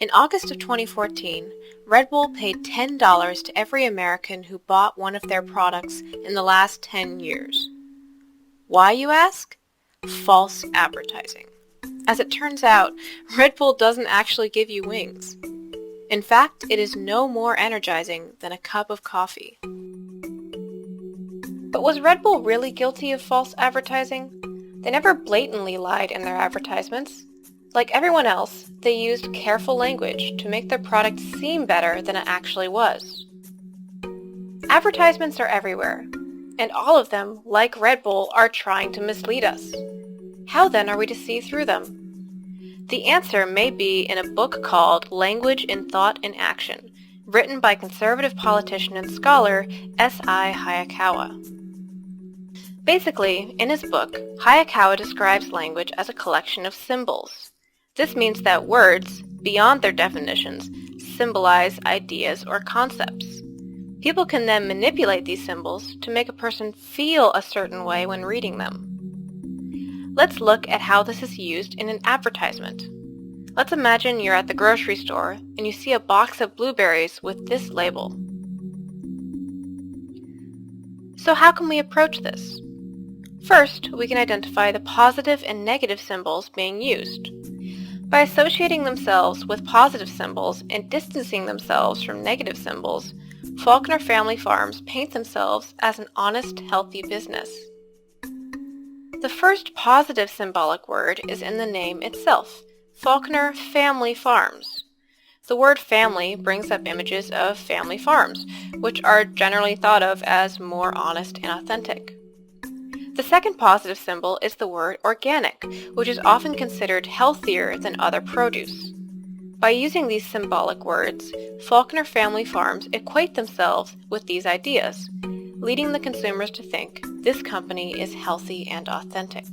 In August of 2014, Red Bull paid $10 to every American who bought one of their products in the last 10 years. Why, you ask? False advertising. As it turns out, Red Bull doesn't actually give you wings. In fact, it is no more energizing than a cup of coffee. But was Red Bull really guilty of false advertising? They never blatantly lied in their advertisements. Like everyone else, they used careful language to make their product seem better than it actually was. Advertisements are everywhere, and all of them, like Red Bull, are trying to mislead us. How then are we to see through them? The answer may be in a book called Language in Thought and Action, written by conservative politician and scholar S.I. Hayakawa. Basically, in his book, Hayakawa describes language as a collection of symbols. This means that words, beyond their definitions, symbolize ideas or concepts. People can then manipulate these symbols to make a person feel a certain way when reading them. Let's look at how this is used in an advertisement. Let's imagine you're at the grocery store and you see a box of blueberries with this label. So how can we approach this? First, we can identify the positive and negative symbols being used. By associating themselves with positive symbols and distancing themselves from negative symbols, Faulkner Family Farms paint themselves as an honest, healthy business. The first positive symbolic word is in the name itself, Faulkner Family Farms. The word family brings up images of family farms, which are generally thought of as more honest and authentic. The second positive symbol is the word organic, which is often considered healthier than other produce. By using these symbolic words, Faulkner Family Farms equate themselves with these ideas, leading the consumers to think this company is healthy and authentic.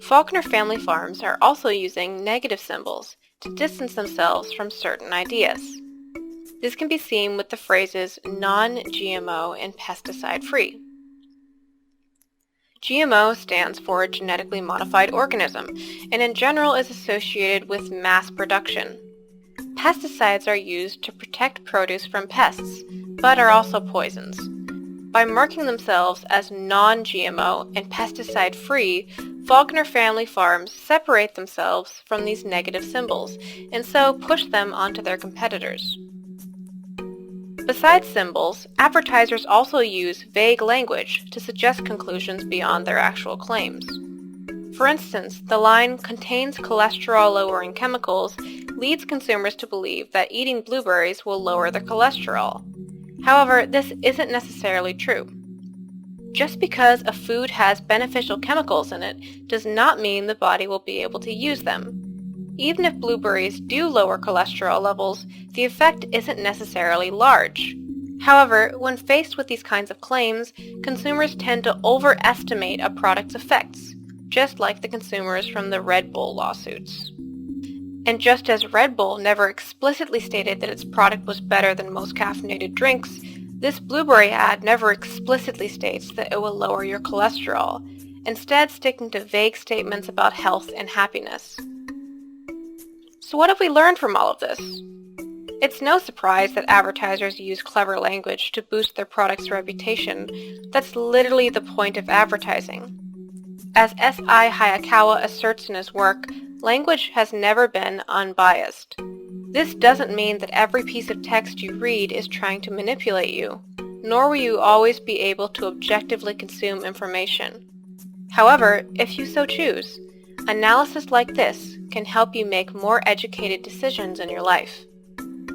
Faulkner Family Farms are also using negative symbols to distance themselves from certain ideas. This can be seen with the phrases non-GMO and pesticide-free. GMO stands for genetically modified organism, and in general is associated with mass production. Pesticides are used to protect produce from pests, but are also poisons. By marking themselves as non-GMO and pesticide-free, Faulkner Family Farms separate themselves from these negative symbols, and so push them onto their competitors. Besides symbols, advertisers also use vague language to suggest conclusions beyond their actual claims. For instance, the line "contains cholesterol-lowering chemicals" leads consumers to believe that eating blueberries will lower their cholesterol. However, this isn't necessarily true. Just because a food has beneficial chemicals in it does not mean the body will be able to use them. Even if blueberries do lower cholesterol levels, the effect isn't necessarily large. However, when faced with these kinds of claims, consumers tend to overestimate a product's effects, just like the consumers from the Red Bull lawsuits. And just as Red Bull never explicitly stated that its product was better than most caffeinated drinks, this blueberry ad never explicitly states that it will lower your cholesterol, instead sticking to vague statements about health and happiness. So what have we learned from all of this? It's no surprise that advertisers use clever language to boost their product's reputation. That's literally the point of advertising. As S.I. Hayakawa asserts in his work, language has never been unbiased. This doesn't mean that every piece of text you read is trying to manipulate you, nor will you always be able to objectively consume information. However, if you so choose, analysis like this can help you make more educated decisions in your life.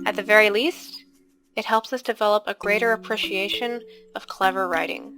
At the very least, it helps us develop a greater appreciation of clever writing.